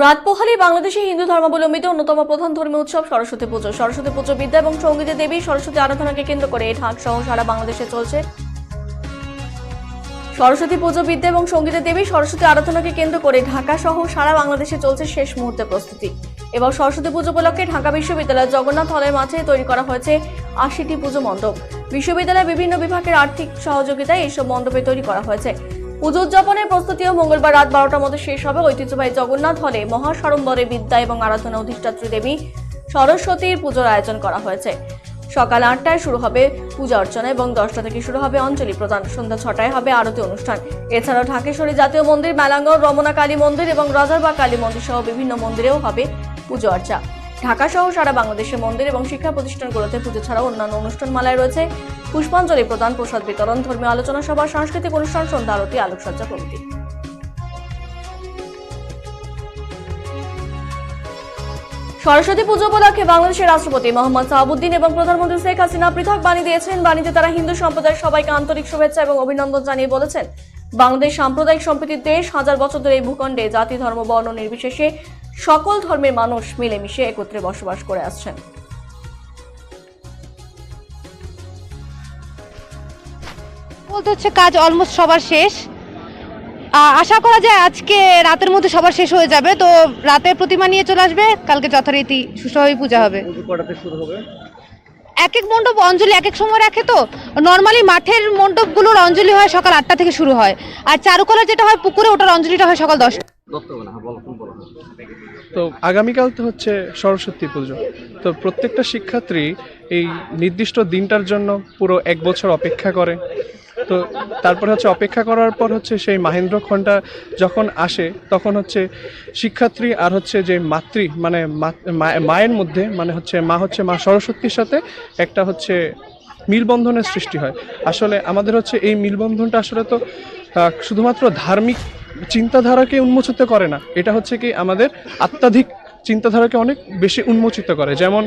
রাত পোহালে বাংলাদেশে হিন্দু ধর্মাবলম্বীদের অন্যতম প্রধান ধর্মীয় উৎসব সরস্বতী পুজো। সরস্বতী পুজো বিদ্যা এবং সঙ্গীতে দেবী সরস্বতী আরাধনাকে কেন্দ্র করে ঢাকা সহ সারা বাংলাদেশে চলছে। সরস্বতী পুজো বিদ্যা এবং সঙ্গীতে দেবী সরস্বতী আরাধনাকে কেন্দ্র করে ঢাকা সহ সারা বাংলাদেশে চলছে শেষ মুহূর্তের প্রস্তুতি। এবার সরস্বতী পুজো উপলক্ষে ঢাকা বিশ্ববিদ্যালয়ের জগন্নাথ হলের মাঠে তৈরি করা হয়েছে ৮০টি পুজো মণ্ডপ। বিশ্ববিদ্যালয়ের বিভিন্ন বিভাগের আর্থিক সহযোগিতায় এইসব মণ্ডপে তৈরি করা হয়েছে। পুজো উদযাপনের প্রস্তুতিও মঙ্গলবার রাত ১২টার মধ্যে শেষ হবে। ঐতিহ্যবাহী জগন্নাথ হলে মহাসাড়ম্বরে বিদ্যা এবং আরাধনা অধিষ্ঠাত্রী দেবী সরস্বতীর পুজোর আয়োজন করা হয়েছে। সকাল ৮টায় শুরু হবে পূজা অর্চনা এবং ১০টা থেকে শুরু হবে অঞ্জলি প্রদান। সন্ধ্যা ৬টায় হবে আরতি অনুষ্ঠান। এছাড়াও ঢাকেশ্বরী জাতীয় মন্দির, মেলাঙ্গন, রমনা কালী মন্দির এবং রাজারবাগ কালী মন্দির সহ বিভিন্ন মন্দিরেও হবে পুজো অর্চা। ঢাকা সহ সারা বাংলাদেশের মন্দির এবং শিক্ষা প্রতিষ্ঠানগুলোতে পুজো ছাড়াও অন্যান্য অনুষ্ঠানমালায় রয়েছে পুষ্পাঞ্জলি প্রদান, প্রসাদ বিতরণ, ধর্মীয় আলোচনা সভা, সাংস্কৃতিক অনুষ্ঠান, সন্ধ্যা আরতি, আলোকসজ্জা প্রভৃতি। সরস্বতী পুজো উপলক্ষে বাংলাদেশের রাষ্ট্রপতি মোহাম্মদ শাহাবুদ্দিন এবং প্রধানমন্ত্রী শেখ হাসিনা পৃথক বাণী দিয়েছেন। বাণীতে তারা হিন্দু সম্প্রদায়ের সবাইকে আন্তরিক শুভেচ্ছা এবং অভিনন্দন জানিয়ে বলেছেন, বাংলাদেশ সাম্প্রদায়িক সম্প্রীতির দেশ। হাজার বছর ধরে এই ভূখণ্ডে জাতি, ধর্ম, বর্ণ নির্বিশেষে সকল ধর্মের মানুষ মিলেমিশে একত্রে বসবাস করে আসছেন। বলতে হচ্ছে কাজ অলমোস্ট সবার শেষ। আশা করা যায় আজকে রাতের মধ্যে সবার শেষ হয়ে যাবে। তো রাতে প্রতিমা নিয়ে চলে আসবে, কালকে যথারীতি সুষ্ঠুভাবে পূজা হবে। এক এক মণ্ডপ অঞ্জলি এক এক সময় রাখে। তো নর্মালি মাঠের মণ্ডপগুলোর অঞ্জলি হয় সকাল ৮টা থেকে শুরু হয়, আর চারুকলা যেটা হয় পুকুরে, ওটার অঞ্জলিটা হয় সকাল 10টা। তো আগামীকাল তো হচ্ছে সরস্বতী পুজো। তো প্রত্যেকটা শিক্ষার্থী এই নির্দিষ্ট দিনটার জন্য পুরো ১ বছর অপেক্ষা করে। তো তারপরে হচ্ছে অপেক্ষা করার পর হচ্ছে সেই মাহেন্দ্রক্ষণটা যখন আসে, তখন হচ্ছে শিক্ষার্থী আর হচ্ছে যে মানে মায়ের মধ্যে মা সরস্বতীর সাথে একটা হচ্ছে মিলবন্ধনের সৃষ্টি হয়। আসলে আমাদের হচ্ছে এই মিলবন্ধনটা আসলে তো শুধুমাত্র ধার্মিক চিন্তাধারাকে উন্মোচিত করে না, এটা হচ্ছে কি আমাদের আত্মাধিক চিন্তাধারাকে অনেক বেশি উন্মোচিত করে। যেমন